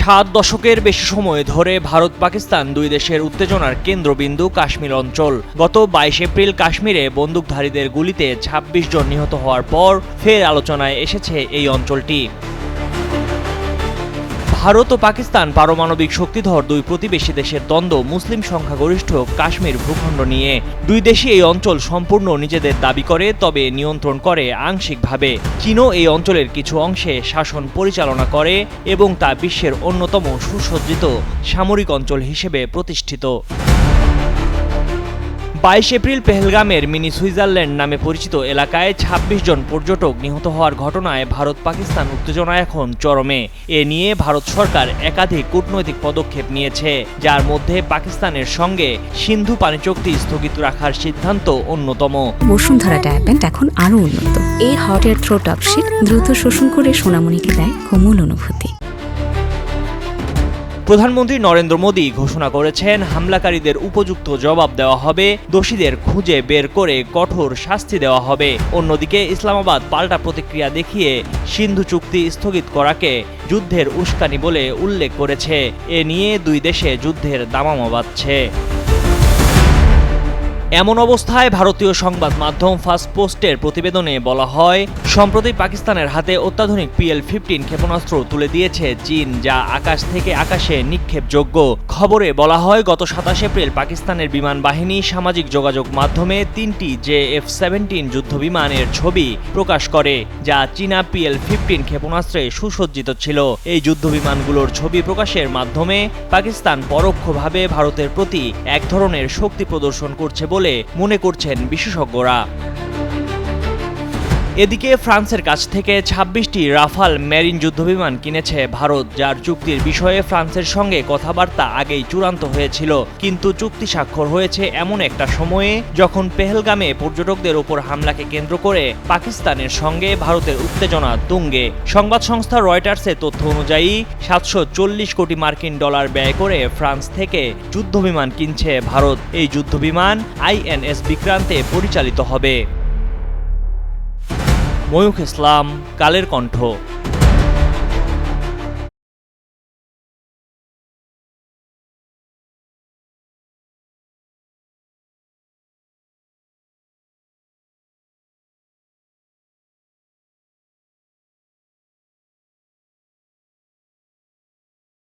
7 দশকের বেশি সময় ধরে ভারত পাকিস্তান দুই দেশের উত্তেজনার কেন্দ্রবিন্দু কাশ্মীর অঞ্চল। গত 22 এপ্রিল কাশ্মীরে বন্দুকধারীদের গুলিতে 26 জন নিহত হওয়ার পর ফের আলোচনায় এসেছে এই অঞ্চলটি। ভারত ও পাকিস্তান পারমাণবিক শক্তিধর দুই প্রতিবেশী দেশের দ্বন্দ্ব মুসলিম সংখ্যাগরিষ্ঠ কাশ্মীর ভূখণ্ড নিয়ে। দুই দেশই এই অঞ্চল সম্পূর্ণ নিজেদের দাবি করে, তবে নিয়ন্ত্রণ করে আংশিকভাবে। চীনও এই অঞ্চলের কিছু অংশে শাসন পরিচালনা করে এবং তা বিশ্বের অন্যতম সুসজ্জিত সামরিক অঞ্চল হিসেবে প্রতিষ্ঠিত। 22 এপ্রিল পেহেলগামের মিনি সুইজারল্যান্ড নামে পরিচিত এলাকায় 26 জন পর্যটক নিহত হওয়ার ঘটনায় ভারত পাকিস্তান উত্তেজনা এখন চরমে। এ নিয়ে ভারত সরকার একাধিক কূটনৈতিক পদক্ষেপ নিয়েছে, যার মধ্যে পাকিস্তানের সঙ্গে সিন্ধু পানি চুক্তি স্থগিত রাখার সিদ্ধান্ত অন্যতম। বসুন্ধরা ডায়াপেন্ট এখন আরো উন্নত। এই হট এয়ার থ্রো টপশিট দ্রুত শোষণ করে সোনামণিকে দেয় কোমল অনুভূতি। প্রধানমন্ত্রী নরেন্দ্র মোদী ঘোষণা করেছেন, হামলাকারীদের উপযুক্ত জবাব দেওয়া হবে, দোষীদের খুঁজে বের করে কঠোর শাস্তি দেওয়া হবে। অন্যদিকে ইসলামাবাদ পাল্টা প্রতিক্রিয়া দেখিয়ে সিন্ধু চুক্তি স্থগিত করাকে যুদ্ধের উস্কানি বলে উল্লেখ করেছে। এ নিয়ে দুই দেশে যুদ্ধের দামামা বাজছে। এমন অবস্থায় ভারতীয় সংবাদ মাধ্যম ফার্স্ট পোস্টের প্রতিবেদনে বলা হয়, সম্প্রতি পাকিস্তানের হাতে অত্যাধুনিক PL-15 ক্ষেপণাস্ত্র তুলে দিয়েছে চীন, যা আকাশ থেকে আকাশে নিক্ষেপযোগ্য। খবরে বলা হয়, গত 27 এপ্রিল পাকিস্তানের বিমান বাহিনী সামাজিক যোগাযোগ মাধ্যমে 3টি JF-17 যুদ্ধবিমানের ছবি প্রকাশ করে, যা চীনা PL-15 ক্ষেপণাস্ত্রে সুসজ্জিত ছিল। এই যুদ্ধবিমানগুলোর ছবি প্রকাশের মাধ্যমে পাকিস্তান পরোক্ষভাবে ভারতের প্রতি এক ধরনের শক্তি প্রদর্শন করছে বলে মনে করছেন বিশেষজ্ঞরা। এদিকে ফ্রান্সের কাছ থেকে 26টি রাফাল মেরিন যুদ্ধবিমান কিনেছে ভারত, যার চুক্তির বিষয়ে ফ্রান্সের সঙ্গে কথাবার্তা আগেই চূড়ান্ত হয়েছিল। কিন্তু চুক্তি স্বাক্ষর হয়েছে এমন একটা সময়ে যখন পেহেলগামে পর্যটকদের ওপর হামলাকে কেন্দ্র করে পাকিস্তানের সঙ্গে ভারতের উত্তেজনা তুঙ্গে। সংবাদ সংস্থা রয়টার্সের তথ্য অনুযায়ী 740 কোটি মার্কিন ডলার ব্যয় করে ফ্রান্স থেকে যুদ্ধবিমান কিনছে ভারত। এই যুদ্ধবিমান INS বিক্রান্তে পরিচালিত হবে। ময়ূখ ইসলাম, কালের কণ্ঠ।